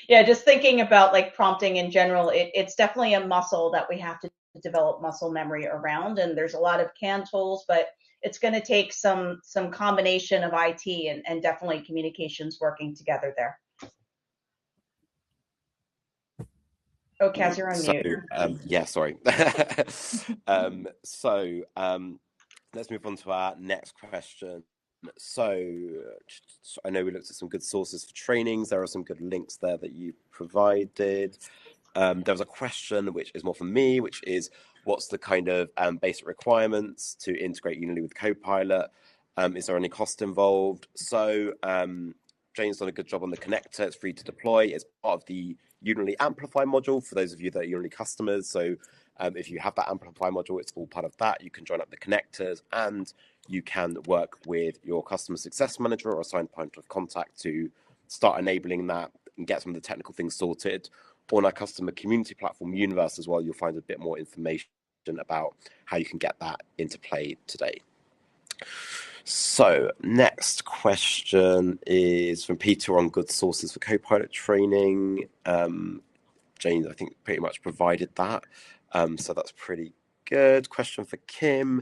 yeah, just thinking about like prompting in general, it's definitely a muscle that we have to develop muscle memory around, and there's a lot of canned tools, but it's going to take some combination of IT and definitely communications working together there. Oh, Kaz, you're on mute. Yeah, sorry. Let's move on to our next question. So I know we looked at some good sources for trainings. There are some good links there that you provided. There was a question which is more for me, which is what's the kind of basic requirements to integrate Unily with Copilot? Is there any cost involved? So Jane's done a good job on the connector. It's free to deploy. It's part of the Unily Amplify module for those of you that are Unily customers. So if you have that Amplify module, it's all part of that. You can join up the connectors and you can work with your customer success manager or assigned point of contact to start enabling that and get some of the technical things sorted. On our customer community platform, Universe, as well, you'll find a bit more information about how you can get that into play today. So next question is from Peter on good sources for Copilot training. Jane, I think, pretty much provided that. So that's pretty good. Question for Kim.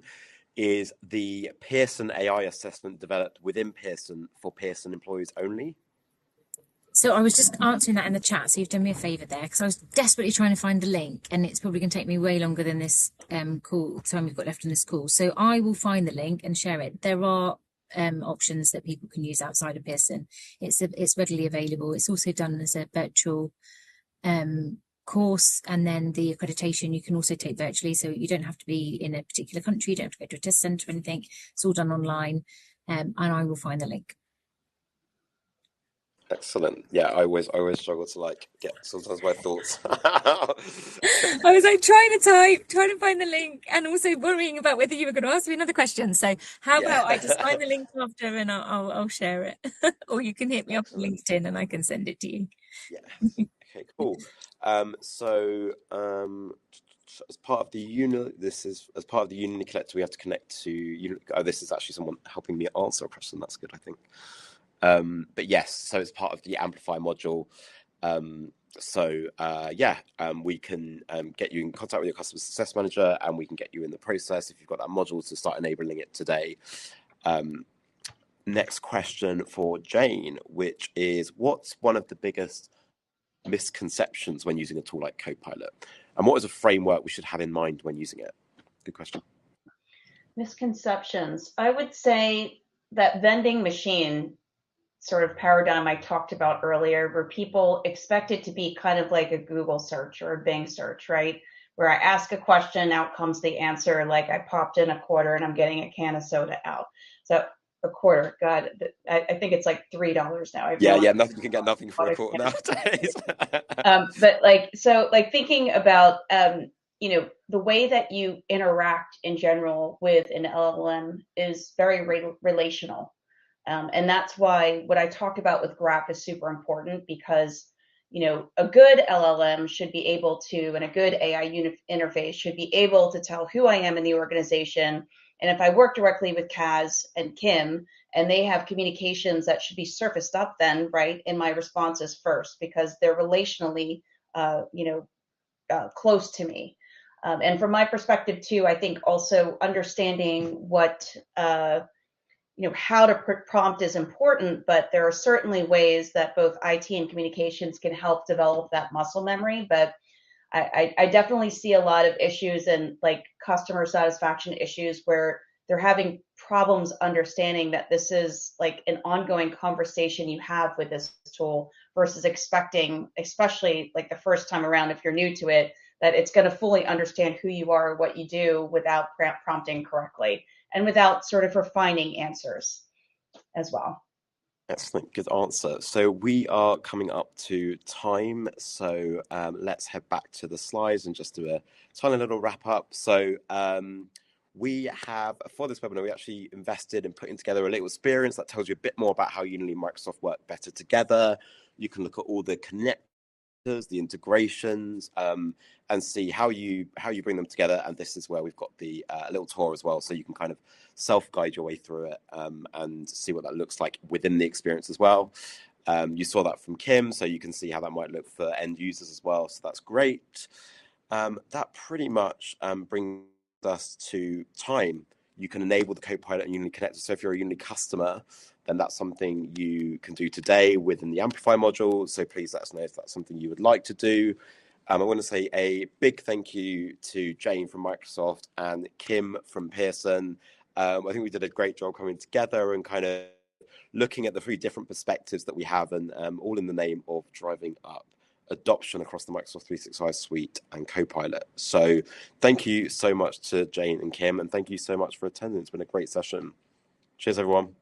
Is the Pearson AI assessment developed within Pearson for Pearson employees only? So I was just answering that in the chat, so you've done me a favour there, because I was desperately trying to find the link, and it's probably going to take me way longer than this time we've got left in this call. So I will find the link and share it. There are options that people can use outside of Pearson. It's readily available. It's also done as a virtual course, and then the accreditation you can also take virtually, so you don't have to be in a particular country, you don't have to go to a test centre or anything. It's all done online, and I will find the link. Excellent. Yeah, I always struggle to like get sometimes my thoughts. I was like trying to find the link, and also worrying about whether you were going to ask me another question. So how about I just find the link after and I'll share it, or you can hit me up on LinkedIn and I can send it to you. Yeah. Okay. Cool. As part of the as part of the Unity collector, we have to connect to Unity. Oh, this is actually someone helping me answer a question. That's good, I think. But yes, so it's part of the Amplify module. We can get you in contact with your customer success manager, and we can get you in the process if you've got that module to start enabling it today. Next question for Jane, which is, what's one of the biggest misconceptions when using a tool like Copilot? And what is a framework we should have in mind when using it? Good question. Misconceptions. I would say that vending machine sort of paradigm I talked about earlier, where people expect it to be kind of like a Google search or a Bing search, right? where I ask a question, out comes the answer. Like I popped in a quarter and I'm getting a can of soda out. So a quarter, God, I think it's like $3 now. Yeah, nothing, you can get nothing for a quarter nowadays. But like, so like thinking about, you know, the way that you interact in general with an LLM is very relational. And that's why what I talk about with Graph is super important, because, you know, a good LLM should be able to, and a good AI interface should be able to tell who I am in the organization. And if I work directly with Kaz and Kim, and they have communications that should be surfaced up then, right, in my responses first, because they're relationally, you know, close to me. And from my perspective too, I think also understanding what, you know, how to prompt is important, but there are certainly ways that both IT and communications can help develop that muscle memory. But I definitely see a lot of issues and like customer satisfaction issues where they're having problems understanding that this is like an ongoing conversation you have with this tool versus expecting, especially like the first time around, if you're new to it, that it's going to fully understand who you are, what you do without prompting correctly and without sort of refining answers as well. Excellent, good answer. So we are coming up to time. So let's head back to the slides and just do a tiny little wrap up. So we have, for this webinar, we actually invested in putting together a little experience that tells you a bit more about how Unily and Microsoft work better together. You can look at all the connectors, the integrations, and see how you bring them together. And this is where we've got the little tour as well, so you can kind of self-guide your way through it and see what that looks like within the experience as well. You saw that from Kim, so you can see how that might look for end users as well, so that's great. That pretty much brings us to time. You can enable the Copilot and Unily connector. So if you're a Unily customer, then that's something you can do today within the Amplify module. So please let us know if that's something you would like to do. I want to say a big thank you to Jane from Microsoft and Kim from Pearson. I think we did a great job coming together and kind of looking at the 3 different perspectives that we have, and all in the name of driving up adoption across the Microsoft 365 suite and Copilot. So thank you so much to Jane and Kim, and thank you so much for attending. It's been a great session. Cheers, everyone.